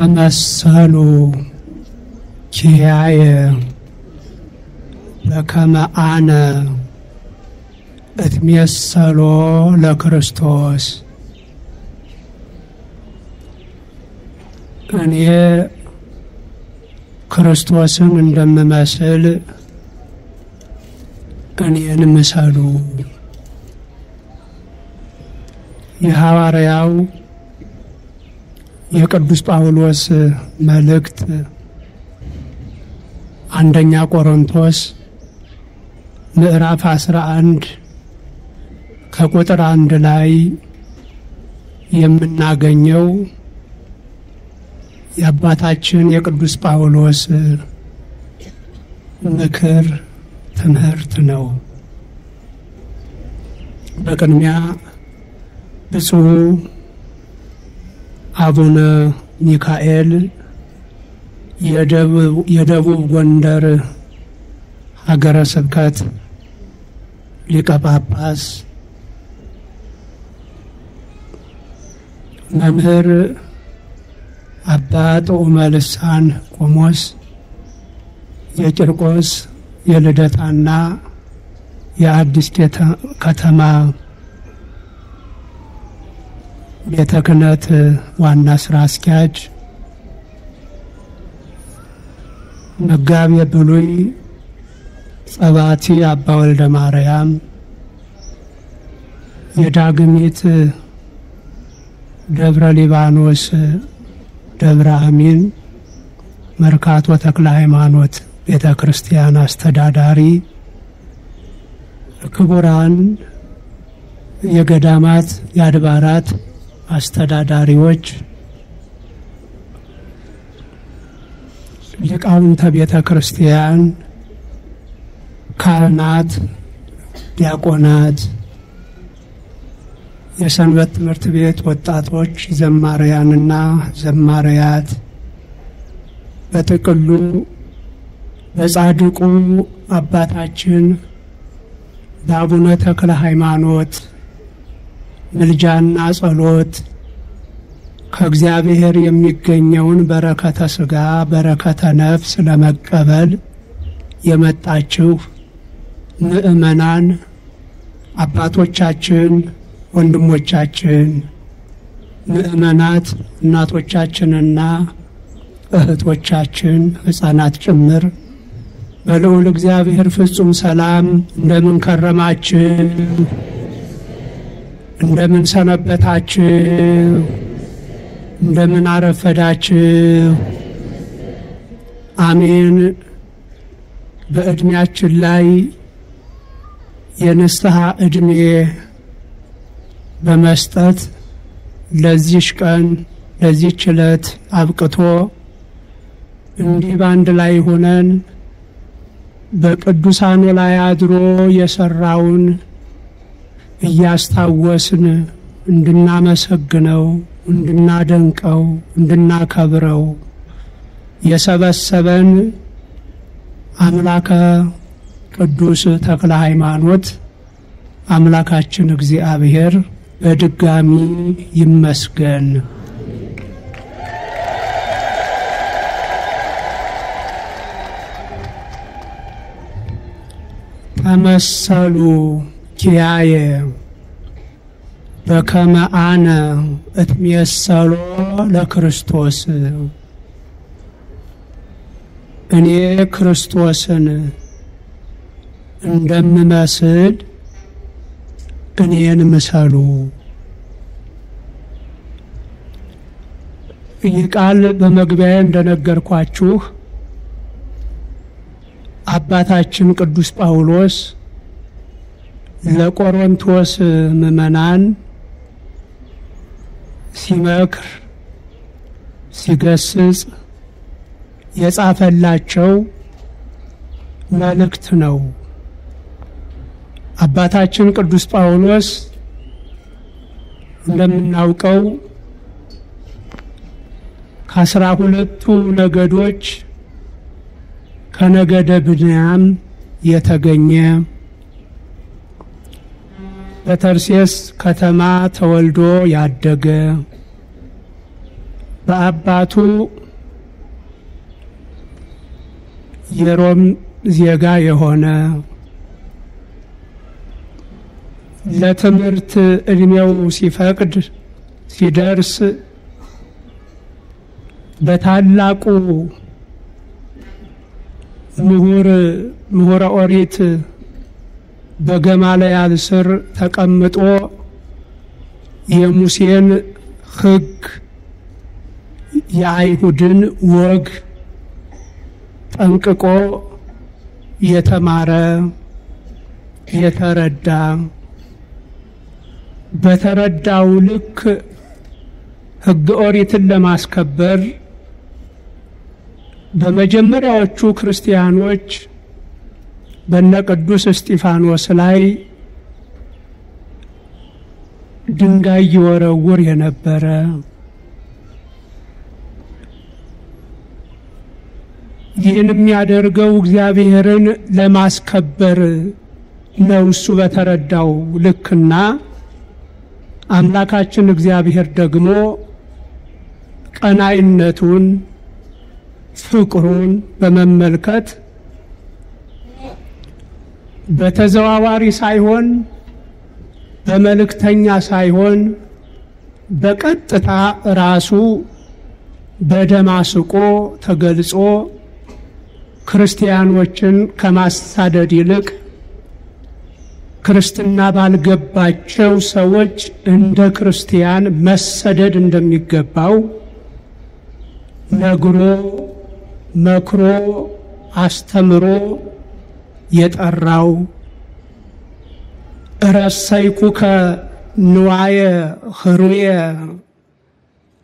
ተመሰሉ ኪያየ በከመ አነ እትሜሰሎ ለክርስቶስ። እኔ ክርስቶስን እንደምመስል እኔን ምሰሉ። የሐዋርያው የቅዱስ ጳውሎስ መልእክት አንደኛ ቆሮንቶስ ምዕራፍ 11 ከቁጥር 1 ላይ የምናገኘው የአባታችን የቅዱስ ጳውሎስ ምክር ትምህርት ነው። በቅድሚያ ብፁዕ አቡነ ሚካኤል የደቡብ ጎንደር ሀገረ ስብከት ሊቀ ጳጳስ፣ መምህር አባ ጥዑመ ልሳን ቆሞስ የቂርቆስ የልደታና የአዲስ ከተማ ቤተ ክህነት ዋና ስራ አስኪያጅ፣ መጋቤ ብሉይ ጸባቲ አባ ወልደ ማርያም፣ የዳግሚት ደብረ ሊባኖስ ደብረ አሚን መርካቶ ተክለ ሃይማኖት ቤተ ክርስቲያን አስተዳዳሪ፣ ክቡራን የገዳማት የአድባራት አስተዳዳሪዎች፣ ሊቃውንተ ቤተ ክርስቲያን፣ ካህናት፣ ዲያቆናት፣ የሰንበት ትምህርት ቤት ወጣቶች፣ ዘማሪያንና ዘማሪያት፣ በጥቅሉ በጻድቁ አባታችን በአቡነ ተክለ ሃይማኖት ምልጃና ጸሎት ከእግዚአብሔር የሚገኘውን በረከተ ሥጋ በረከተ ነፍስ ለመቀበል የመጣችሁ ምእመናን አባቶቻችን፣ ወንድሞቻችን፣ ምእመናት እናቶቻችንና እህቶቻችን ሕፃናት ጭምር በልዑል እግዚአብሔር ፍጹም ሰላም እንደምን ከረማችሁ? እንደምን ሰነበታችሁ? እንደምን አረፈዳችሁ? አሜን። በዕድሜያችን ላይ የንስሐ ዕድሜ በመስጠት ለዚህች ቀን ለዚህች ዕለት አብቅቶ እንዲህ በአንድ ላይ ሆነን በቅዱሳኑ ላይ አድሮ የሰራውን እያስታወስን እንድናመሰግነው፣ እንድናደንቀው፣ እንድናከብረው የሰበሰበን አምላከ ቅዱስ ተክለ ሃይማኖት አምላካችን እግዚአብሔር በድጋሚ ይመስገን። ተመሰሉ ኪያየ በከመ አነ እትሜሰሎ ለክርስቶስ። እኔ ክርስቶስን እንደምመስል እኔን ምሰሉ። ይህ ቃል በመግቢያ እንደነገርኳችሁ አባታችን ቅዱስ ጳውሎስ ለቆሮንቶስ ምእመናን ሲመክር ሲገስጽ የጻፈላቸው መልእክት ነው። አባታችን ቅዱስ ጳውሎስ እንደምናውቀው ከ12ቱ ነገዶች ከነገደ ብንያም የተገኘ በተርሴስ ከተማ ተወልዶ ያደገ በአባቱ የሮም ዜጋ የሆነ ለትምህርት እድሜው ሲፈቅድ ሲደርስ በታላቁ ምሁረ ኦሪት በገማልያል ስር ተቀምጦ የሙሴን ሕግ የአይሁድን ወግ ጠንቅቆ የተማረ የተረዳ በተረዳው ልክ ሕግ ኦሪትን ለማስከበር በመጀመሪያዎቹ ክርስቲያኖች በነ ቅዱስ እስጢፋኖስ ላይ ድንጋይ ይወረውር የነበረ ይህን የሚያደርገው እግዚአብሔርን ለማስከበር ነው። እሱ በተረዳው ልክና አምላካችን እግዚአብሔር ደግሞ ቀናኢነቱን ፍቅሩን በመመልከት በተዘዋዋሪ ሳይሆን በመልእክተኛ ሳይሆን በቀጥታ ራሱ በደማስቆ ተገልጾ ክርስቲያኖችን ከማሳደድ ይልቅ ክርስትና ባልገባቸው ሰዎች እንደ ክርስቲያን መሰደድ እንደሚገባው ነግሮ መክሮ አስተምሮ የጠራው ረሰይኩከ ንዋየ ኽሩየ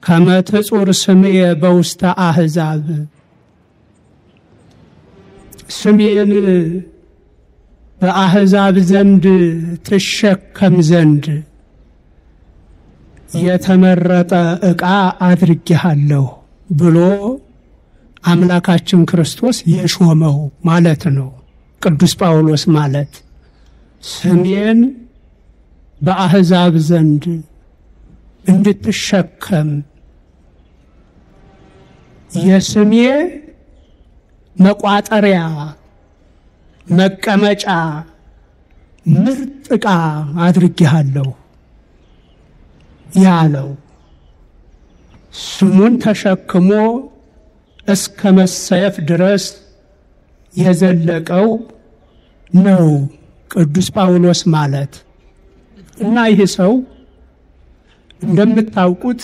ከመ ትጹር ስምየ በውስተ አሕዛብ ስሜን በአሕዛብ ዘንድ ትሸከም ዘንድ የተመረጠ ዕቃ አድርጌሃለሁ ብሎ አምላካችን ክርስቶስ የሾመው ማለት ነው። ቅዱስ ጳውሎስ ማለት ስሜን በአሕዛብ ዘንድ እንድትሸከም የስሜ መቋጠሪያ መቀመጫ ምርጥ ዕቃ አድርጌሃለሁ ያለው ስሙን ተሸክሞ እስከ መሰየፍ ድረስ የዘለቀው ነው ቅዱስ ጳውሎስ ማለት። እና ይህ ሰው እንደምታውቁት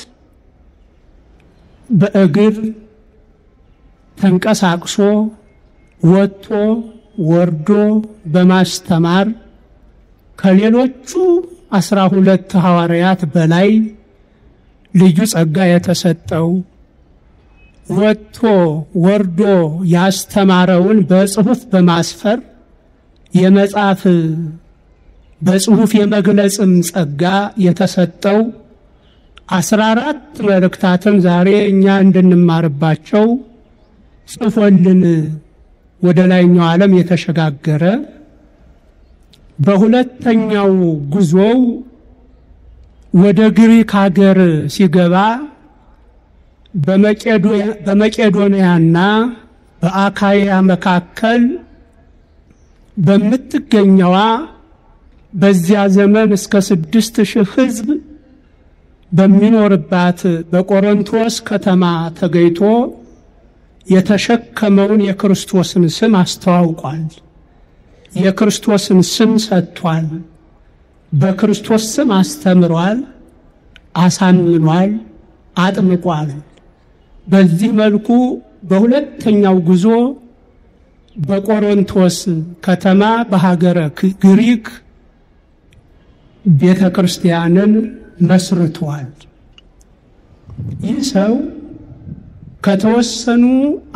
በእግር ተንቀሳቅሶ ወጥቶ ወርዶ በማስተማር ከሌሎቹ 12 ሐዋርያት በላይ ልዩ ጸጋ የተሰጠው ወጥቶ ወርዶ ያስተማረውን በጽሑፍ በማስፈር የመጻፍ በጽሑፍ የመግለጽም ጸጋ የተሰጠው 14 መልእክታትን ዛሬ እኛ እንድንማርባቸው ጽፎልን ወደ ላይኛው ዓለም የተሸጋገረ በሁለተኛው ጉዞው ወደ ግሪክ ሀገር ሲገባ በመቄዶንያና በአካያ መካከል በምትገኘዋ በዚያ ዘመን እስከ 6000 ሕዝብ በሚኖርባት በቆሮንቶስ ከተማ ተገኝቶ የተሸከመውን የክርስቶስን ስም አስተዋውቋል። የክርስቶስን ስም ሰጥቷል። በክርስቶስ ስም አስተምሯል፣ አሳምኗል፣ አጥምቋል። በዚህ መልኩ በሁለተኛው ጉዞ በቆሮንቶስ ከተማ በሀገረ ግሪክ ቤተ ክርስቲያንን መስርቷል። ይህ ሰው ከተወሰኑ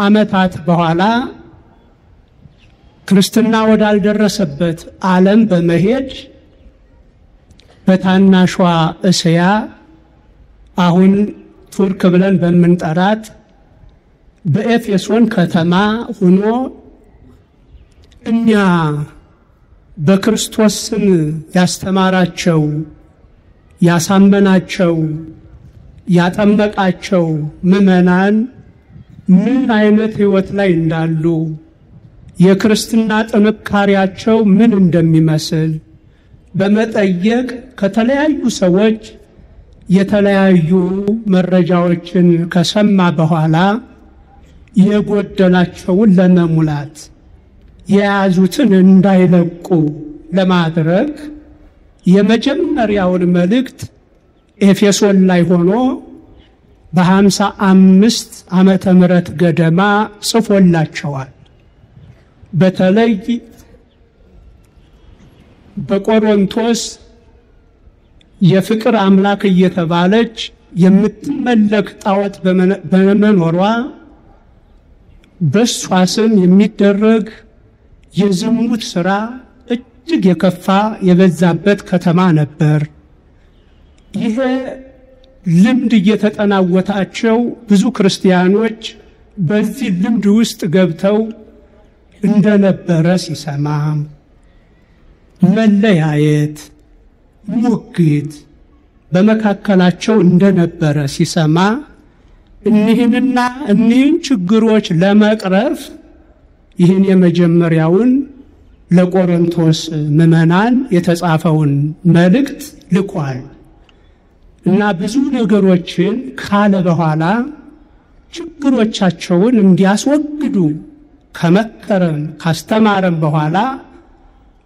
ዓመታት በኋላ ክርስትና ወዳልደረሰበት ዓለም በመሄድ በታናሿ እስያ አሁን ቱርክ ብለን በመንጠራት በኤፌሶን ከተማ ሆኖ እኛ በክርስቶስ ስም ያስተማራቸው ያሳመናቸው ያጠመቃቸው ምዕመናን ምን አይነት ሕይወት ላይ እንዳሉ የክርስትና ጥንካሬያቸው ምን እንደሚመስል በመጠየቅ ከተለያዩ ሰዎች የተለያዩ መረጃዎችን ከሰማ በኋላ የጎደላቸውን ለመሙላት የያዙትን እንዳይለቁ ለማድረግ የመጀመሪያውን መልእክት ኤፌሶን ላይ ሆኖ በ55 ዓመተ ምህረት ገደማ ጽፎላቸዋል። በተለይ በቆሮንቶስ የፍቅር አምላክ እየተባለች የምትመለክ ጣዖት በመኖሯ በሷ ስም የሚደረግ የዝሙት ሥራ እጅግ የከፋ የበዛበት ከተማ ነበር። ይሄ ልምድ እየተጠናወታቸው ብዙ ክርስቲያኖች በዚህ ልምድ ውስጥ ገብተው እንደነበረ ሲሰማ መለያየት፣ ሙግት በመካከላቸው እንደነበረ ሲሰማ እኒህንና እኒህን ችግሮች ለመቅረፍ ይህን የመጀመሪያውን ለቆሮንቶስ ምዕመናን የተጻፈውን መልእክት ልኳል እና ብዙ ነገሮችን ካለ በኋላ ችግሮቻቸውን እንዲያስወግዱ ከመከረም ካስተማረም በኋላ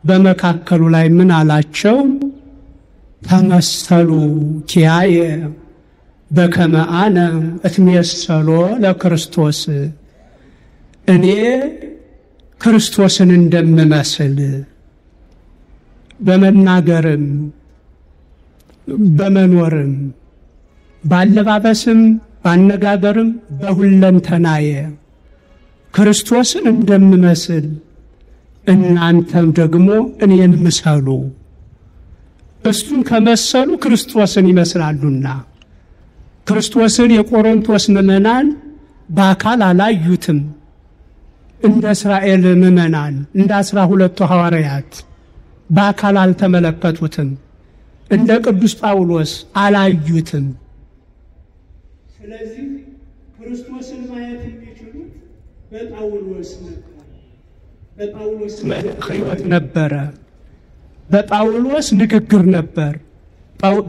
በመካከሉ ላይ ምን አላቸው? ተመሰሉ ኪያየ በከመ አነ እትሜሰሎ ለክርስቶስ፣ እኔ ክርስቶስን እንደምመስል በመናገርም በመኖርም ባለባበስም ባነጋገርም በሁለንተናየ ክርስቶስን እንደምመስል እናንተም ደግሞ እኔን ምሰሉ። እሱን ከመሰሉ ክርስቶስን ይመስላሉና። ክርስቶስን የቆሮንቶስ ምዕመናን በአካል አላዩትም። እንደ እስራኤል ምዕመናን እንደ 12 ሐዋርያት በአካል አልተመለከቱትም። እንደ ቅዱስ ጳውሎስ አላዩትም። ስለዚህ ክርስቶስን ማየት የሚችሉት በጳውሎስ ነበር። በጳውሎስ ሕይወት ነበረ። በጳውሎስ ንግግር ነበር።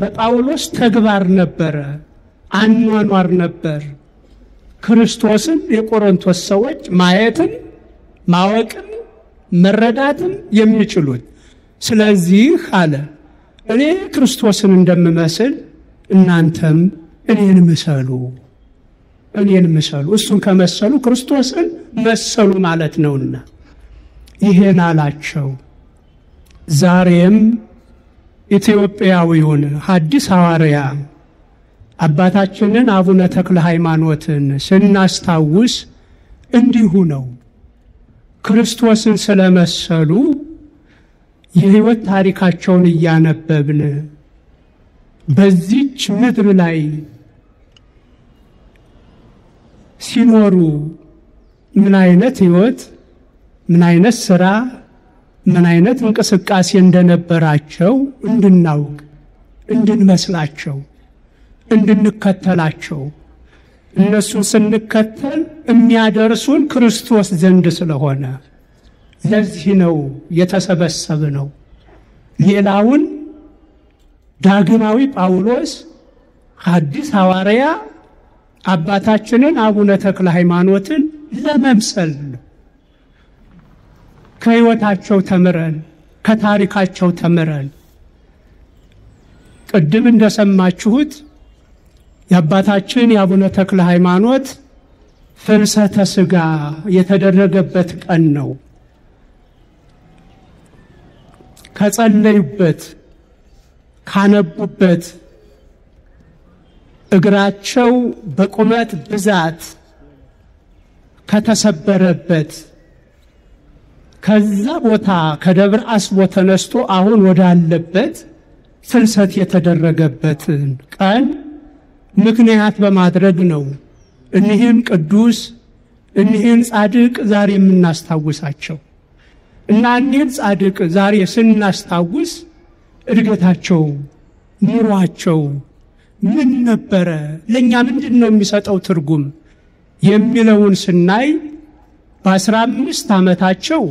በጳውሎስ ተግባር ነበረ፣ አኗኗር ነበር። ክርስቶስን የቆሮንቶስ ሰዎች ማየትም ማወቅም መረዳትም የሚችሉት። ስለዚህ አለ እኔ ክርስቶስን እንደምመስል እናንተም እኔን ምሰሉ፣ እኔን ምሰሉ። እሱን ከመሰሉ ክርስቶስን መሰሉ ማለት ነውና ይሄን አላቸው። ዛሬም ኢትዮጵያዊውን ሐዲስ ሐዋርያ አባታችንን አቡነ ተክለ ሃይማኖትን ስናስታውስ እንዲሁ ነው። ክርስቶስን ስለመሰሉ የሕይወት ታሪካቸውን እያነበብን በዚች ምድር ላይ ሲኖሩ ምን አይነት ሕይወት፣ ምን አይነት ሥራ፣ ምን አይነት እንቅስቃሴ እንደነበራቸው እንድናውቅ፣ እንድንመስላቸው፣ እንድንከተላቸው። እነሱን ስንከተል የሚያደርሱን ክርስቶስ ዘንድ ስለሆነ ለዚህ ነው የተሰበሰብነው። ሌላውን ዳግማዊ ጳውሎስ ሐዲስ ሐዋርያ አባታችንን አቡነ ተክለ ሃይማኖትን ለመምሰል ነው። ከሕይወታቸው ተምረን ከታሪካቸው ተምረን ቅድም እንደሰማችሁት የአባታችን የአቡነ ተክለ ሃይማኖት ፍልሰተ ሥጋ የተደረገበት ቀን ነው። ከጸለዩበት ካነቡበት እግራቸው በቁመት ብዛት ከተሰበረበት ከዛ ቦታ ከደብረ አስቦ ተነስቶ አሁን ወዳለበት ፍልሰት የተደረገበትን ቀን ምክንያት በማድረግ ነው እኒህን ቅዱስ እኒህን ጻድቅ ዛሬ የምናስታውሳቸው። እና እኒህን ጻድቅ ዛሬ ስናስታውስ እድገታቸው፣ ኑሯቸው፣ ምን ነበረ? ለኛ ምንድነው የሚሰጠው ትርጉም የሚለውን ስናይ በ15 ዓመታቸው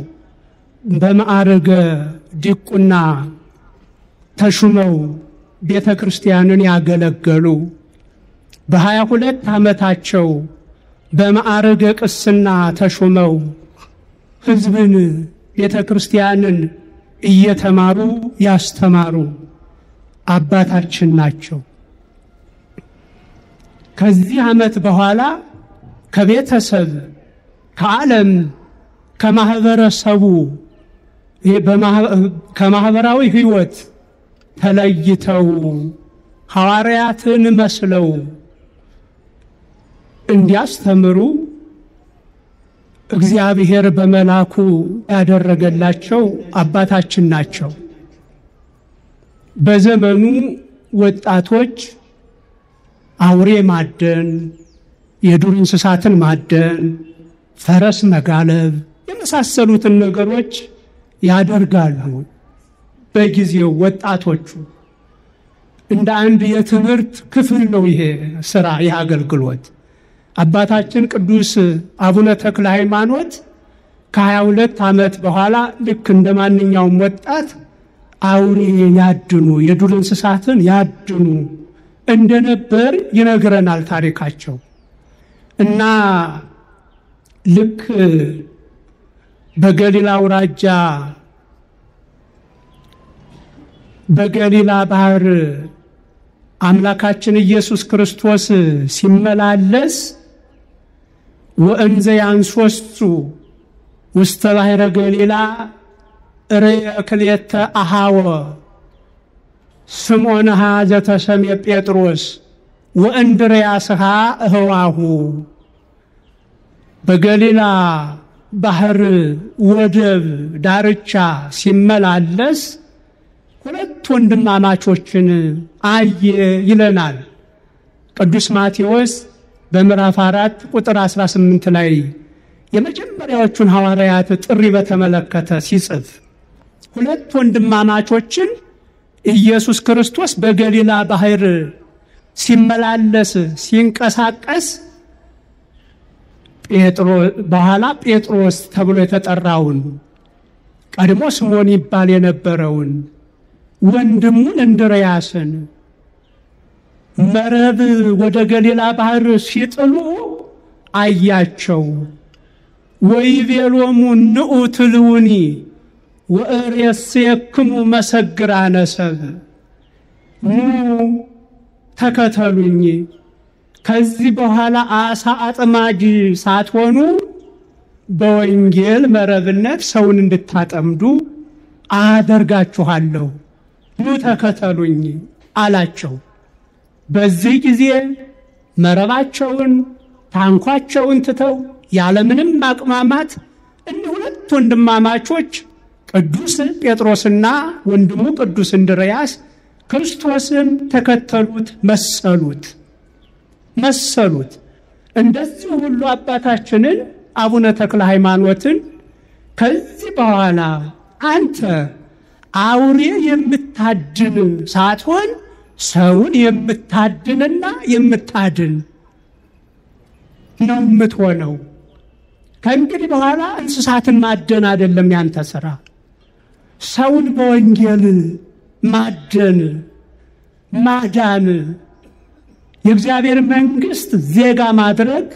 በማዕረገ ዲቁና ተሹመው ቤተ ክርስቲያንን ያገለገሉ፣ በ22 ዓመታቸው በማዕረገ ቅስና ተሹመው ሕዝብን ቤተ ክርስቲያንን እየተማሩ ያስተማሩ አባታችን ናቸው። ከዚህ ዓመት በኋላ ከቤተሰብ ከዓለም ከማህበረሰቡ ከማህበራዊ ሕይወት ተለይተው ሐዋርያትን መስለው እንዲያስተምሩ እግዚአብሔር በመላኩ ያደረገላቸው አባታችን ናቸው። በዘመኑ ወጣቶች አውሬ ማደን፣ የዱር እንስሳትን ማደን፣ ፈረስ መጋለብ የመሳሰሉትን ነገሮች ያደርጋሉ። በጊዜው ወጣቶቹ እንደ አንድ የትምህርት ክፍል ነው ይሄ ሥራ፣ ይህ አገልግሎት። አባታችን ቅዱስ አቡነ ተክለ ሃይማኖት ከ22 ዓመት በኋላ ልክ እንደ ማንኛውም ወጣት አውሬ ያድኑ፣ የዱር እንስሳትን ያድኑ እንደነበር ይነግረናል ታሪካቸው። እና ልክ በገሊላ አውራጃ በገሊላ ባህር አምላካችን ኢየሱስ ክርስቶስ ሲመላለስ ወእንዘ ያንሶሱ ውስተ ባሕረ ገሊላ ርእየ ክልኤተ አኀወ ስምዖንሃ ዘተሰምየ ጴጥሮስ ወእንድርያስሃ እህዋሁ። በገሊላ ባህር ወደብ ዳርቻ ሲመላለስ ሁለት ወንድማማቾችን አየ ይለናል ቅዱስ ማቴዎስ በምዕራፍ 4 ቁጥር 18 ላይ የመጀመሪያዎቹን ሐዋርያት ጥሪ በተመለከተ ሲጽፍ ሁለት ወንድማማቾችን ኢየሱስ ክርስቶስ በገሊላ ባህር ሲመላለስ ሲንቀሳቀስ በኋላ ጴጥሮስ ተብሎ የተጠራውን ቀድሞ ስምዖን ይባል የነበረውን ወንድሙን እንድርያስን መረብ ወደ ገሊላ ባህር ሲጥሉ አያቸው። ወይቤሎሙ ንዑ ትልውኒ ወእሬስየክሙ መሰግራነ ሰብእ፣ ኑ ተከተሉኝ፣ ከዚህ በኋላ አሳ አጥማጅ ሳትሆኑ በወንጌል መረብነት ሰውን እንድታጠምዱ አደርጋችኋለሁ፣ ኑ ተከተሉኝ አላቸው። በዚህ ጊዜ መረባቸውን ታንኳቸውን ትተው ያለምንም ማቅማማት እነዚህ ሁለት ወንድማማቾች ቅዱስ ጴጥሮስና ወንድሙ ቅዱስ እንድርያስ ክርስቶስን ተከተሉት፣ መሰሉት። እንደዚህ ሁሉ አባታችንን አቡነ ተክለ ሃይማኖትን ከዚህ በኋላ አንተ አውሬ የምታድን ሳትሆን ሰውን የምታድንና የምታድን ነው የምትሆነው። ከእንግዲህ በኋላ እንስሳትን ማደን አይደለም ያንተ ሥራ፣ ሰውን በወንጌል ማደን ማዳን፣ የእግዚአብሔር መንግሥት ዜጋ ማድረግ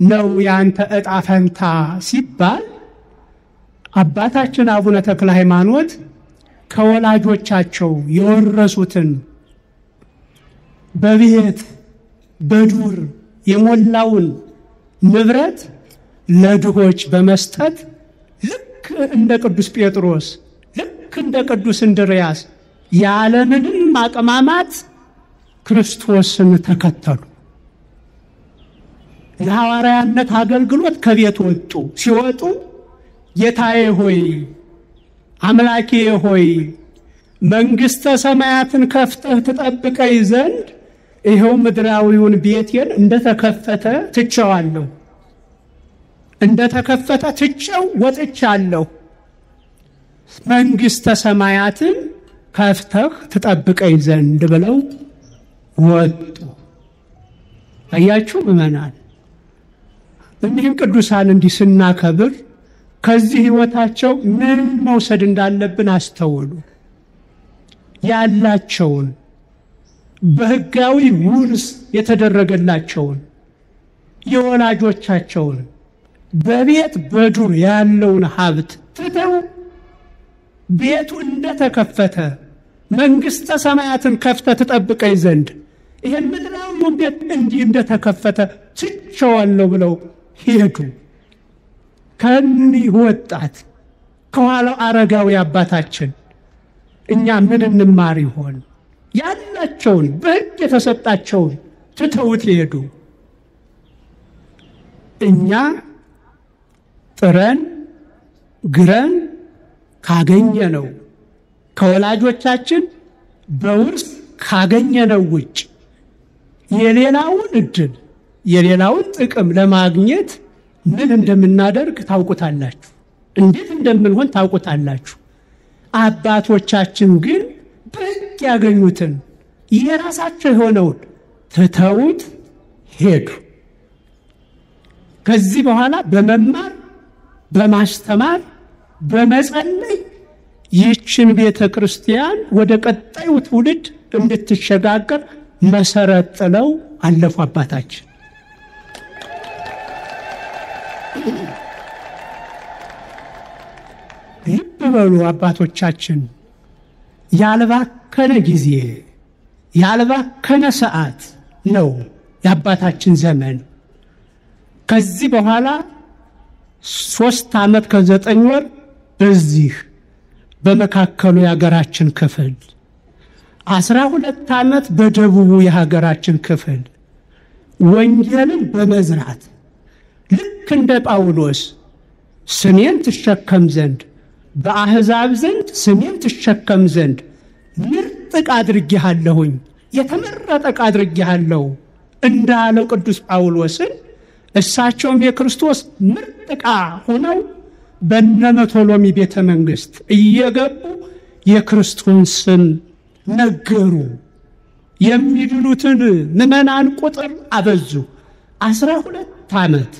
ነው ያንተ ዕጣ ፈንታ ሲባል አባታችን አቡነ ተክለ ሃይማኖት ከወላጆቻቸው የወረሱትን በቤት በዱር የሞላውን ንብረት ለድሆች በመስጠት ልክ እንደ ቅዱስ ጴጥሮስ ልክ እንደ ቅዱስ እንድርያስ ያለምንም ማቅማማት ክርስቶስን ተከተሉ። ለሐዋርያነት አገልግሎት ከቤት ወጡ። ሲወጡ ጌታዬ ሆይ አምላኬ ሆይ መንግሥተ ሰማያትን ከፍተህ ትጠብቀኝ ዘንድ ይኸው ምድራዊውን ቤቴን እንደተከፈተ ትቼዋለሁ፣ እንደተከፈተ ትቼው ወጥቻለሁ። መንግሥተ ሰማያትን ከፍተህ ትጠብቀኝ ዘንድ ብለው ወጡ። አያችሁ ምእመናን፣ እኒህም ቅዱሳን እንዲህ ስናከብር ከዚህ ሕይወታቸው ምን መውሰድ እንዳለብን አስተውሉ። ያላቸውን በሕጋዊ ውርስ የተደረገላቸውን የወላጆቻቸውን በቤት በዱር ያለውን ሀብት ትተው ቤቱ እንደተከፈተ መንግሥተ ሰማያትን ከፍተህ ትጠብቀኝ ዘንድ ይሄን ምድራዊውን ቤት እንዲህ እንደተከፈተ ትቼዋለሁ ብለው ሄዱ። ከእኒህ ወጣት ከኋላው አረጋዊ አባታችን እኛ ምን እንማር ይሆን? ያላቸውን በሕግ የተሰጣቸውን ትተውት ሄዱ። እኛ ጥረን ግረን ካገኘነው ከወላጆቻችን በውርስ ካገኘነው ውጭ የሌላውን እድል የሌላውን ጥቅም ለማግኘት ምን እንደምናደርግ ታውቁታላችሁ። እንዴት እንደምንሆን ታውቁታላችሁ። አባቶቻችን ግን በሕግ ያገኙትን የራሳቸው የሆነውን ትተውት ሄዱ። ከዚህ በኋላ በመማር በማስተማር በመጸለይ ይህችን ቤተ ክርስቲያን ወደ ቀጣዩ ትውልድ እንድትሸጋገር መሰረት ጥለው አለፉ አባታችን። ልብ በሉ አባቶቻችን፣ ያልባከነ ጊዜ ያልባከነ ሰዓት ነው የአባታችን ዘመን። ከዚህ በኋላ 3 ዓመት ከ9 ወር በዚህ በመካከሉ የሀገራችን ክፍል 12 ዓመት በደቡቡ የሀገራችን ክፍል ወንጌልን በመዝራት ልክ እንደ ጳውሎስ ስሜን ትሸከም ዘንድ በአሕዛብ ዘንድ ስሜን ትሸከም ዘንድ ምርጥ ዕቃ አድርጌሃለሁኝ፣ የተመረጠ ዕቃ አድርጌሃለሁ እንዳለው ቅዱስ ጳውሎስን እሳቸውም የክርስቶስ ምርጥ ዕቃ ሆነው በነመቶሎሚ ቤተ መንግሥት እየገቡ የክርስቶስን ስም ነገሩ። የሚድኑትን ምዕመናን ቁጥር አበዙ። 12 ዓመት።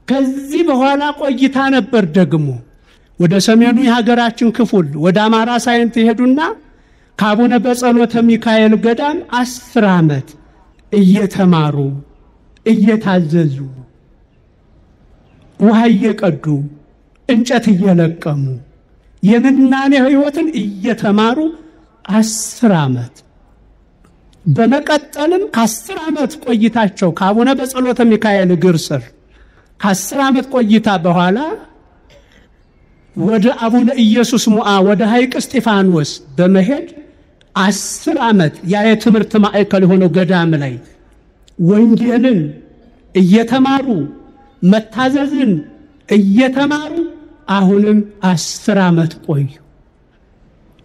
ከዚህ በኋላ ቆይታ ነበር ደግሞ ወደ ሰሜኑ የሀገራችን ክፍል ወደ አማራ ሳይንት ይሄዱና ከአቡነ በጸሎተ ሚካኤል ገዳም 10 ዓመት እየተማሩ እየታዘዙ ውሃ እየቀዱ እንጨት እየለቀሙ የምናኔ ሕይወትን እየተማሩ 10 ዓመት። በመቀጠልም ከ10 ዓመት ቆይታቸው ከአቡነ በጸሎተ ሚካኤል እግር ስር ከ10 ዓመት ቆይታ በኋላ ወደ አቡነ ኢየሱስ ሞዓ ወደ ሐይቅ እስጢፋኖስ በመሄድ 10 ዓመት ያ የትምህርት ማዕከል የሆነው ገዳም ላይ ወንጌልን እየተማሩ መታዘዝን እየተማሩ አሁንም 10 ዓመት ቆዩ።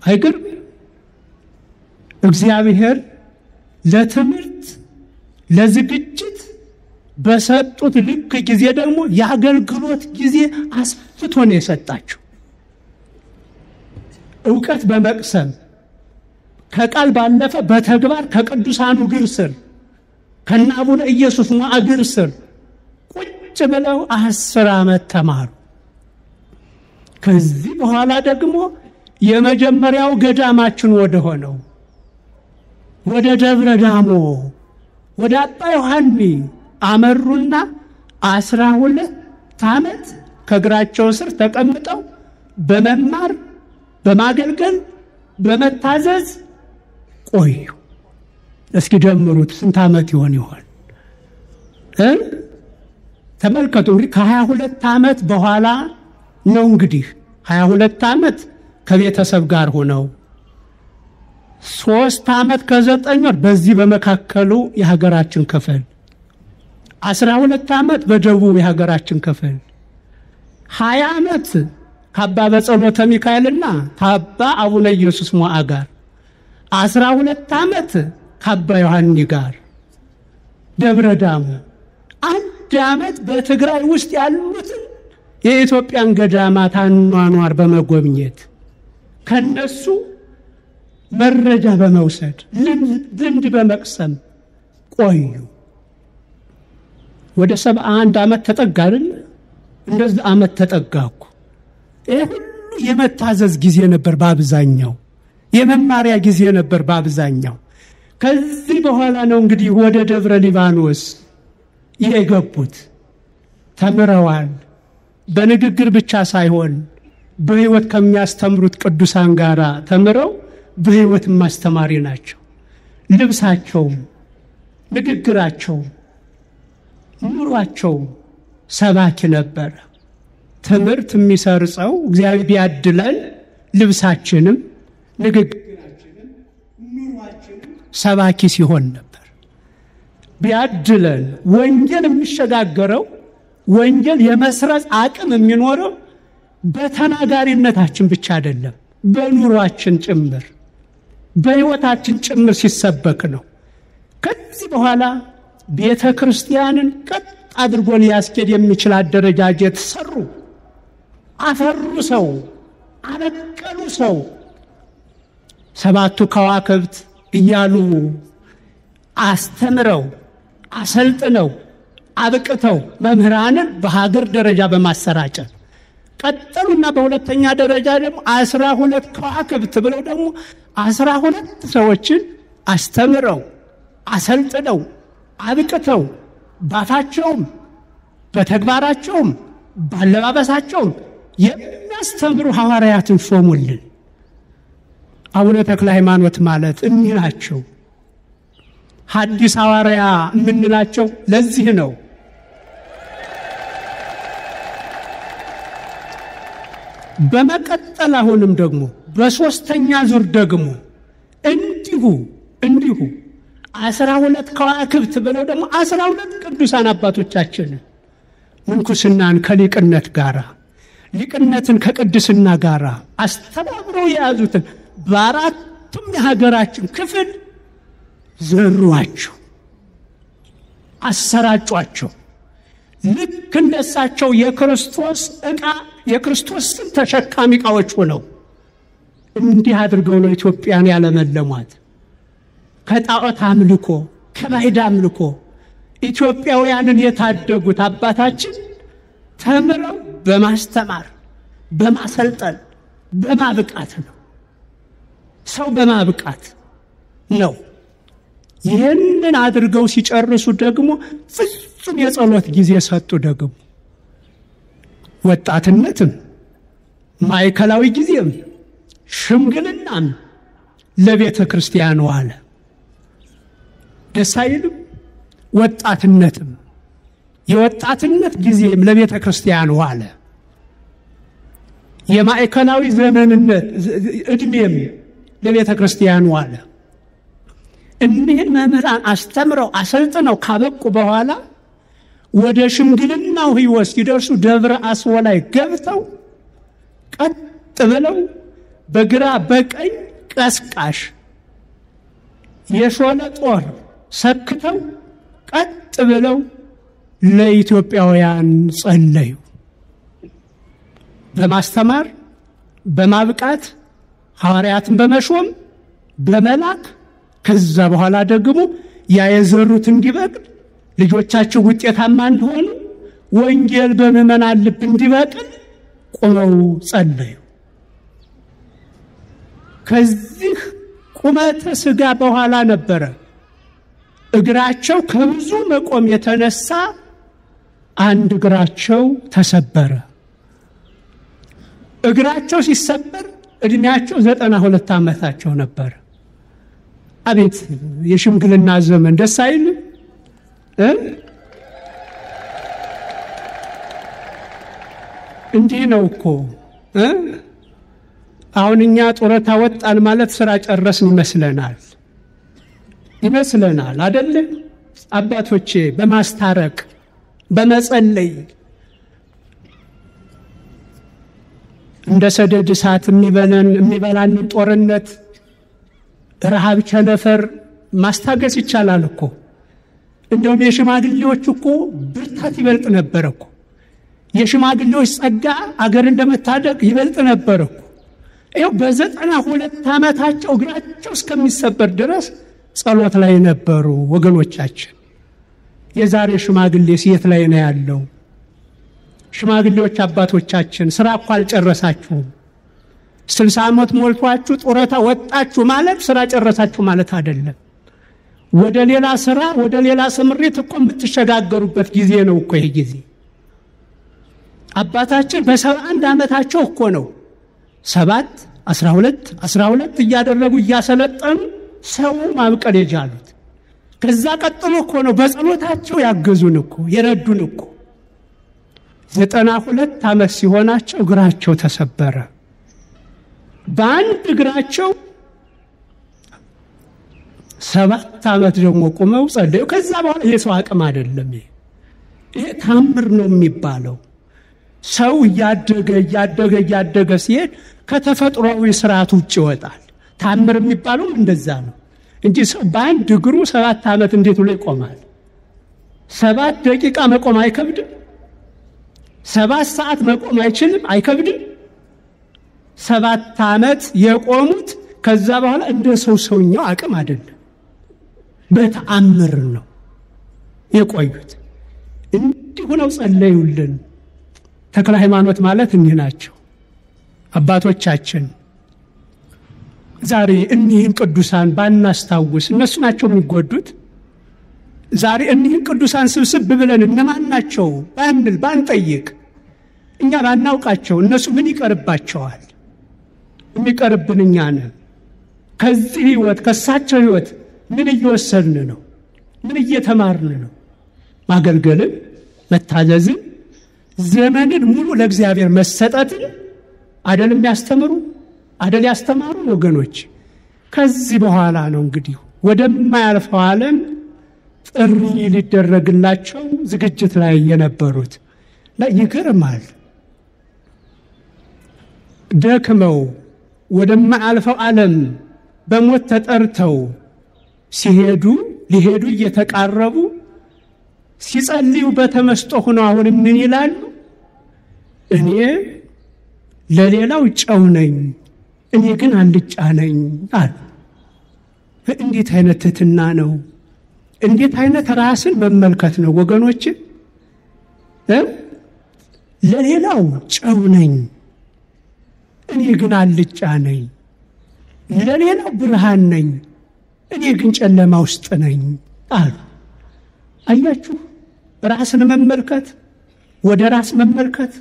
አይገርም? እግዚአብሔር ለትምህርት ለዝግጅት በሰጡት ልክ ጊዜ ደግሞ የአገልግሎት ጊዜ አስፍቶ ነው የሰጣቸው። ዕውቀት በመቅሰም ከቃል ባለፈ በተግባር ከቅዱሳኑ እግር ስር ከነ አቡነ ኢየሱስ ሞዓ እግር ስር ቁጭ ብለው 10 ዓመት ተማሩ። ከዚህ በኋላ ደግሞ የመጀመሪያው ገዳማችን ወደ ሆነው ወደ ደብረ ዳሞ ወደ አባ ዮሐኒ አመሩና 12 ዓመት ከእግራቸው ስር ተቀምጠው በመማር በማገልገል በመታዘዝ ቆዩ። እስኪ ደምሩት ስንት ዓመት ይሆን? ተመልከቱ። እንግዲህ ከ22 ዓመት በኋላ ነው እንግዲህ 22 ዓመት ከቤተሰብ ጋር ሆነው 3 ዓመት ከ9 ወር በዚህ በመካከሉ የሀገራችን ክፍል 12 ዓመት በደቡብ የሀገራችን ክፍል 20 ዓመት ከአባ በጸሎተ ሚካኤልና ከአባ አቡነ ኢየሱስ ሞዓ ጋር 12 ዓመት ከአባ ዮሐኒ ጋር ደብረ ዳሞ 1 ዓመት በትግራይ ውስጥ ያሉትን የኢትዮጵያን ገዳማት አኗኗር በመጎብኘት ከነሱ መረጃ በመውሰድ ልምድ በመቅሰም ቆዩ። ወደ 71 ዓመት ተጠጋልን። እንደዚህ ዓመት ተጠጋኩ። ይሄ ሁሉ የመታዘዝ ጊዜ ነበር በአብዛኛው፣ የመማሪያ ጊዜ ነበር በአብዛኛው። ከዚህ በኋላ ነው እንግዲህ ወደ ደብረ ሊባኖስ የገቡት። ተምረዋል። በንግግር ብቻ ሳይሆን በሕይወት ከሚያስተምሩት ቅዱሳን ጋር ተምረው በሕይወት ማስተማሪ ናቸው። ልብሳቸው፣ ንግግራቸው፣ ኑሯቸው ሰባኪ ነበር። ትምህርት የሚሰርጸው እግዚአብሔር ቢያድለን ልብሳችንም ንግግራችንም ኑሯችንም ሰባኪ ሲሆን ነበር። ቢያድለን ወንጌል የሚሸጋገረው ወንጌል የመስረጽ አቅም የሚኖረው በተናጋሪነታችን ብቻ አይደለም፣ በኑሯችን ጭምር በሕይወታችን ጭምር ሲሰበክ ነው። ከዚህ በኋላ ቤተ ክርስቲያንን ቀጥ አድርጎ ሊያስኬድ የሚችል አደረጃጀት ሰሩ፣ አፈሩ፣ ሰው አበቀሉ። ሰው ሰባቱ ከዋክብት እያሉ አስተምረው አሰልጥነው አብቅተው መምህራንን በሀገር ደረጃ በማሰራጨት ቀጠሉና በሁለተኛ ደረጃ ደግሞ 12 ከዋክብት ብለው ደግሞ 12 ሰዎችን አስተምረው አሰልጥነው አብቅተው ባፋቸውም በተግባራቸውም ባለባበሳቸውም የሚያስተምሩ ሐዋርያትን ሾሙልን። አቡነ ተክለ ሃይማኖት ማለት እኒህ ናቸው። ሐዲስ ሐዋርያ የምንላቸው ለዚህ ነው። በመቀጠል አሁንም ደግሞ በሶስተኛ ዙር ደግሞ እንዲሁ 12 ከዋክብት ብለው ደግሞ 12 ቅዱሳን አባቶቻችን ምንኩስናን ከሊቅነት ጋራ ሊቅነትን ከቅድስና ጋራ አስተባብረው የያዙትን በአራቱም የሀገራችን ክፍል ዘሯቸው፣ አሰራጯቸው። ልክ እንደሳቸው የክርስቶስ ስም ተሸካሚ ዕቃዎች ሆነው እንዲህ አድርገው ነው ኢትዮጵያን ያለመለሟት። ከጣዖት አምልኮ ከባዕድ አምልኮ ኢትዮጵያውያንን የታደጉት አባታችን ተምረው በማስተማር በማሰልጠን በማብቃት ነው። ሰው በማብቃት ነው። ይህንን አድርገው ሲጨርሱ ደግሞ ፍጹም የጸሎት ጊዜ ሰጡ። ደግሞ ወጣትነትም ማዕከላዊ ጊዜም ሽምግልናም ለቤተ ክርስቲያን ዋለ። ደስ አይልም? ወጣትነትም የወጣትነት ጊዜም ለቤተ ክርስቲያን ዋለ። የማዕከላዊ ዘመንነት ዕድሜም ለቤተ ክርስቲያን ዋለ። እኒህን መምህራን አስተምረው አሰልጥነው ካበቁ በኋላ ወደ ሽምግልናው ሕይወት ሲደርሱ ደብረ አስቦ ላይ ገብተው ቀጥ ብለው በግራ በቀኝ ቀስቃሽ የሾለ ጦር ሰክተው ቀጥ ብለው ለኢትዮጵያውያን ጸለዩ። በማስተማር በማብቃት ሐዋርያትን በመሾም በመላክ ከዛ በኋላ ደግሞ ያየዘሩት እንዲበቅል ልጆቻቸው ውጤታማ እንዲሆኑ ወንጌል በምዕመናን ልብ እንዲበቅል ቆመው ጸለዩ። ከዚህ ቁመተ ሥጋ በኋላ ነበረ እግራቸው ከብዙ መቆም የተነሳ አንድ እግራቸው ተሰበረ። እግራቸው ሲሰበር እድሜያቸው 92 ዓመታቸው ነበር። አቤት የሽምግልና ዘመን ደስ አይልም? እንዲህ ነው እኮ። አሁን እኛ ጡረታ ወጣን ማለት ስራ ጨረስን ይመስለናል አይደል? አባቶቼ በማስታረቅ በመጸለይ እንደ ሰደድ እሳት የሚበላን ጦርነት፣ ረሃብ፣ ቸነፈር ማስታገስ ይቻላል እኮ። እንደውም የሽማግሌዎች እኮ ብርታት ይበልጥ ነበር እኮ። የሽማግሌዎች ጸጋ አገር እንደመታደግ ይበልጥ ነበር እኮ። ይኸው በ92 ዓመታቸው እግራቸው እስከሚሰበር ድረስ ጸሎት ላይ ነበሩ ወገኖቻችን። የዛሬ ሽማግሌስ የት ላይ ነው ያለው? ሽማግሌዎች አባቶቻችን ስራ እኮ አልጨረሳችሁም። 60 ዓመት ሞልቷችሁ ጡረታ ወጣችሁ ማለት ስራ ጨረሳችሁ ማለት አይደለም። ወደ ሌላ ስራ ወደ ሌላ ስምሪት እኮ የምትሸጋገሩበት ጊዜ ነው እኮ ይሄ ጊዜ። አባታችን በ71 ዓመታቸው እኮ ነው 7 12 እያደረጉ እያሰለጠኑ ሰው ማብቀል የቻሉት። ከዛ ቀጥሎ እኮ ነው በጸሎታቸው ያገዙን እኮ የረዱን እኮ። 92 ዓመት ሲሆናቸው እግራቸው ተሰበረ። በአንድ እግራቸው 7 ዓመት ደግሞ ቆመው ጸለዩ። ከዛ በኋላ የሰው አቅም አይደለም ይሄ ታምር ነው የሚባለው። ሰው እያደገ ሲሄድ ከተፈጥሯዊ ስርዓት ውጭ ይወጣል። ታምር የሚባለው እንደዛ ነው እንጂ ሰው በአንድ እግሩ 7 ዓመት እንዴት ብሎ ይቆማል? 7 ደቂቃ መቆም አይከብድም? 7 ሰዓት መቆም አይከብድም? 7 ዓመት የቆሙት ከዛ በኋላ እንደ ሰውኛው አቅም አይደለም፣ በተአምር ነው የቆዩት። እንዲሁ ነው ጸለዩልን። ተክለ ሃይማኖት ማለት እኒህ ናቸው አባቶቻችን። ዛሬ እኒህን ቅዱሳን ባናስታውስ እነሱ ናቸው የሚጎዱት። ዛሬ እኒህን ቅዱሳን ስብስብ ብለን እነማን ናቸው ባንጠይቅ፣ እኛ ባናውቃቸው እነሱ ምን ይቀርባቸዋል? የሚቀርብን እኛ ነን። ከዚህ ህይወት ከሳቸው ህይወት ምን እየወሰድን ነው? ምን እየተማርን ነው? ማገልገልን፣ መታዘዝን፣ ዘመንን ሙሉ ለእግዚአብሔር መሰጠትን አይደለም ያስተማሩ ወገኖች። ከዚህ በኋላ ነው እንግዲህ ወደማያልፈው ዓለም ጥሪ ሊደረግላቸው ዝግጅት ላይ የነበሩት። ይገርማል። ደክመው ወደማያልፈው ዓለም በሞት ተጠርተው ሊሄዱ እየተቃረቡ ሲጸልዩ በተመስጦ ሆነው አሁን ምን ይላሉ? እኔ ለሌላው ጨው ነኝ፣ እኔ ግን አልጫ ነኝ አሉ። እንዴት አይነት ትሕትና ነው! እንዴት አይነት ራስን መመልከት ነው ወገኖች! ለሌላው ጨው ነኝ፣ እኔ ግን አልጫ ነኝ። ለሌላው ብርሃን ነኝ፣ እኔ ግን ጨለማ ውስጥ ነኝ አሉ። አያችሁ፣ ራስን መመልከት፣ ወደ ራስ መመልከት።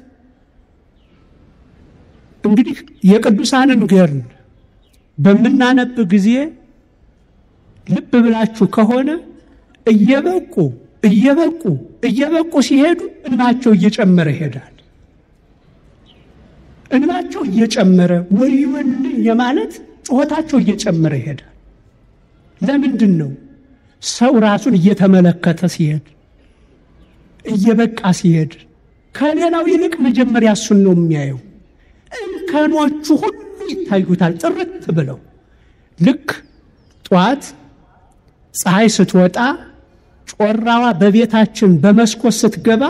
እንግዲህ የቅዱሳንን ገድል በምናነብ ጊዜ ልብ ብላችሁ ከሆነ እየበቁ ሲሄዱ እንባቸው እየጨመረ ይሄዳል። እንባቸው እየጨመረ ወዮልኝ የማለት ጩኸታቸው እየጨመረ ይሄዳል። ለምንድን ነው? ሰው ራሱን እየተመለከተ ሲሄድ፣ እየበቃ ሲሄድ ከሌላው ይልቅ መጀመሪያ እሱን ነው የሚያየው። እንከኖቹ ሁሉ ይታዩታል ጥርት ብለው። ልክ ጧት ፀሐይ ስትወጣ ጮራዋ በቤታችን በመስኮት ስትገባ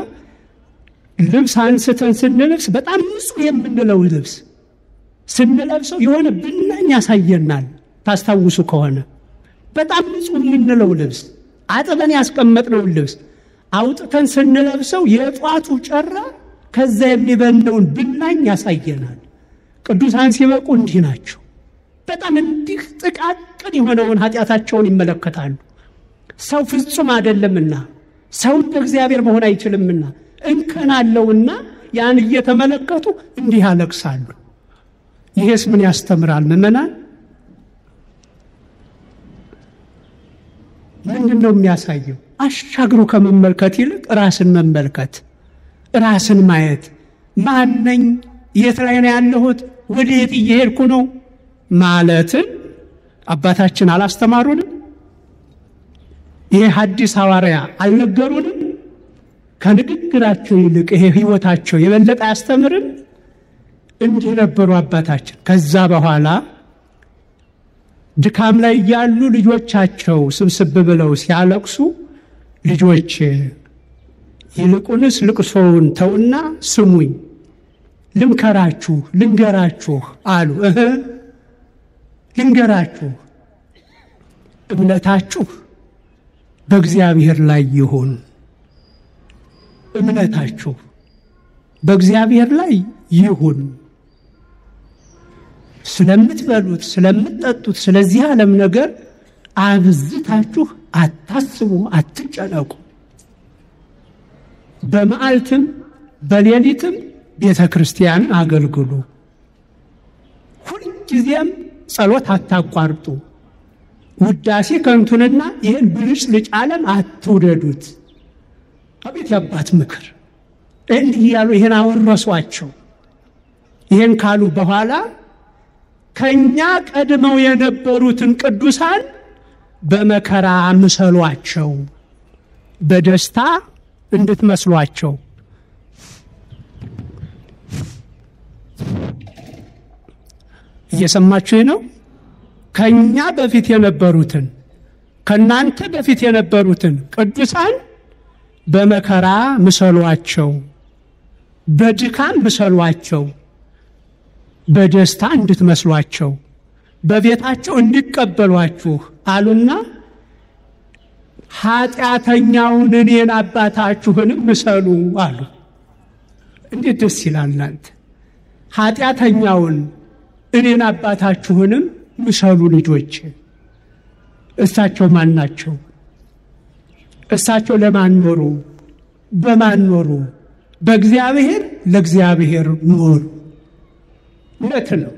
ልብስ አንስተን ስንለብስ በጣም ንጹህ የምንለው ልብስ ስንለብሰው የሆነ ብናኝ ያሳየናል። ታስታውሱ ከሆነ በጣም ንጹህ የምንለው ልብስ አጥበን ያስቀመጥነው ልብስ አውጥተን ስንለብሰው የጧቱ ጨራ ከዛ የሚበነውን ብናኝ ያሳየናል። ቅዱሳን ሲበቁ እንዲህ ናቸው። በጣም እንዲህ ጥቃቅን የሆነውን ኃጢአታቸውን ይመለከታሉ። ሰው ፍጹም አይደለምና፣ ሰው እንደ እግዚአብሔር መሆን አይችልምና እንከን አለውና ያን እየተመለከቱ እንዲህ ያለቅሳሉ። ይሄስ ምን ያስተምራል? ምዕመናን ምንድን ነው የሚያሳየው? አሻግሮ ከመመልከት ይልቅ ራስን መመልከት፣ ራስን ማየት። ማነኝ? የት ላይ ነው ያለሁት? ወዴት እየሄድኩ ነው ማለትን አባታችን አላስተማሩንም? ይሄ ሐዲስ ሐዋርያ አልነገሩንም? ከንግግራቸው ይልቅ ይሄ ህይወታቸው የበለጠ አያስተምርም? እንዲህ ነበሩ አባታችን። ከዛ በኋላ ድካም ላይ ያሉ ልጆቻቸው ስብስብ ብለው ሲያለቅሱ፣ ልጆች ይልቁንስ ልቅሶውን ተውና ስሙኝ፣ ልንገራችሁ አሉ። ልንገራችሁ፣ እምነታችሁ በእግዚአብሔር ላይ ይሁን። እምነታችሁ በእግዚአብሔር ላይ ይሁን። ስለምትበሉት፣ ስለምትጠጡት፣ ስለዚህ ዓለም ነገር አብዝታችሁ አታስቡ፣ አትጨነቁ። በመዓልትም በሌሊትም ቤተ ክርስቲያን አገልግሉ። ሁልጊዜም ጸሎት አታቋርጡ። ውዳሴ ከንቱንና ይህን ብልጭልጭ ዓለም አትውደዱት። አቤት የአባት ምክር! እንዲህ ያሉ ይህን አወረሷቸው። ይህን ካሉ በኋላ ከኛ ቀድመው የነበሩትን ቅዱሳን በመከራ ምሰሏቸው፣ በደስታ እንድትመስሏቸው። እየሰማችሁ ነው? ከኛ በፊት የነበሩትን ከናንተ በፊት የነበሩትን ቅዱሳን በመከራ ምሰሏቸው፣ በድካም ምሰሏቸው፣ በደስታ እንድትመስሏቸው፣ በቤታቸው እንዲቀበሏችሁ አሉና ኃጢአተኛውን እኔን አባታችሁንም ምሰሉ አሉ። እንዴት ደስ ይላል! እናንተ ኃጢአተኛውን እኔን አባታችሁንም ምሰሉ ልጆች። እሳቸው ማን ናቸው? እሳቸው ለማን ኖሩ? በማን ኖሩ? በእግዚአብሔር ለእግዚአብሔር ኖሩ። እውነት ነው።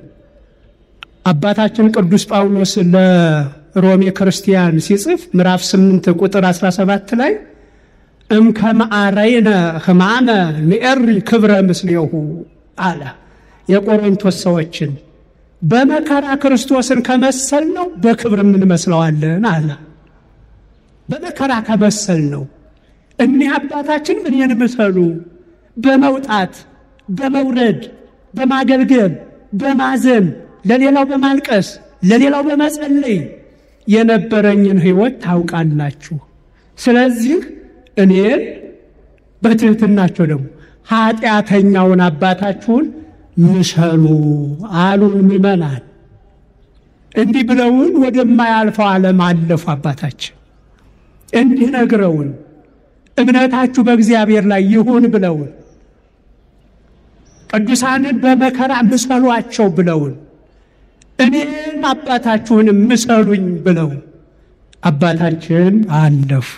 አባታችን ቅዱስ ጳውሎስ ለሮሜ ክርስቲያን ሲጽፍ ምዕራፍ 8 ቁጥር 17 ላይ እምከመ አርአይነ ሕማመ ንዔሪ ክብረ ምስሌሁ አለ። የቆሮንቶስ ሰዎችን በመከራ ክርስቶስን ከመሰል ነው በክብር እንመስለዋለን አለ። በመከራ ከመሰል ነው። እኒህ አባታችን እኔን ምሰሉ፣ በመውጣት በመውረድ በማገልገል በማዘን ለሌላው በማልቀስ ለሌላው በመጸለይ የነበረኝን ሕይወት ታውቃላችሁ። ስለዚህ እኔን በትህትናቸው ደግሞ ኃጢአተኛውን አባታችሁን ምሰሉ አሉ። ምእመናን እንዲህ ብለውን ወደማያልፈው ዓለም አለፉ። አባታችን እንዲህ ነግረውን እምነታችሁ በእግዚአብሔር ላይ ይሁን ብለውን ቅዱሳንን በመከራ ምሰሏቸው ብለውን እኔን አባታችሁንም ምሰሉኝ ብለው አባታችን አለፉ።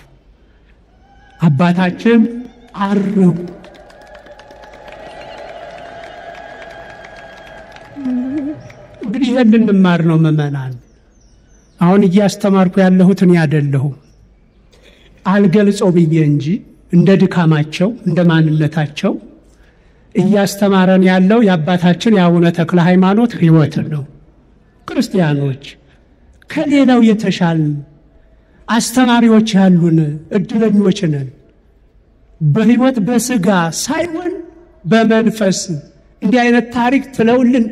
አባታችን አረፉ። እንግዲህ ይህን ልንማር ነው ምእመናን። አሁን እያስተማርኩ ያለሁት እኔ አይደለሁም፣ አልገልጸው ብዬ እንጂ እንደ ድካማቸው እንደ ማንነታቸው እያስተማረን ያለው የአባታችን የአቡነ ተክለ ሃይማኖት ሕይወት ነው። ክርስቲያኖች ከሌላው የተሻል አስተማሪዎች ያሉን እድለኞች ነን። በሕይወት በሥጋ ሳይሆን በመንፈስ እንዲህ አይነት ታሪክ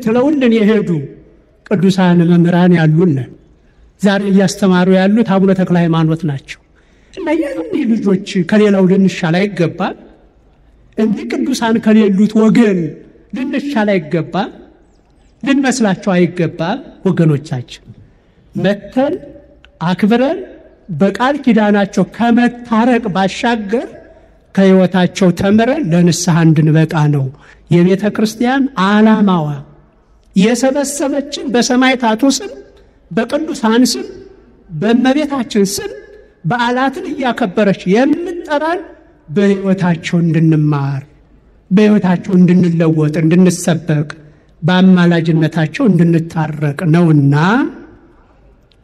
ትለውልን የሄዱ ቅዱሳን መምህራን ያሉን ዛሬ እያስተማሩ ያሉት አቡነ ተክለ ሃይማኖት ናቸው። እና የእኒህ ልጆች ከሌላው ልንሻል አይገባም። እንዲህ ቅዱሳን ከሌሉት ወገን ልንሻል አይገባም፣ ልንመስላቸው አይገባም። ወገኖቻችን መተን አክብረን በቃል ኪዳናቸው ከመታረቅ ባሻገር ከሕይወታቸው ተምረን ለንስሐ እንድንበቃ ነው የቤተ ክርስቲያን ዓላማዋ። የሰበሰበችን በሰማዕታቱ ስም፣ በቅዱሳን ስም፣ በእመቤታችን ስም በዓላትን እያከበረች የምትጠራን በሕይወታቸው እንድንማር፣ በሕይወታቸው እንድንለወጥ፣ እንድንሰበቅ፣ በአማላጅነታቸው እንድንታረቅ ነውና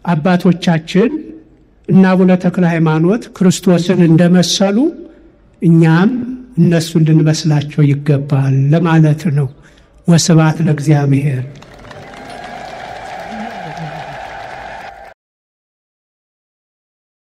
አባቶቻችን እና አቡነ ተክለ ሃይማኖት ክርስቶስን እንደመሰሉ እኛም እነሱን ልንመስላቸው ይገባል ለማለት ነው። ወስብሐት ለእግዚአብሔር።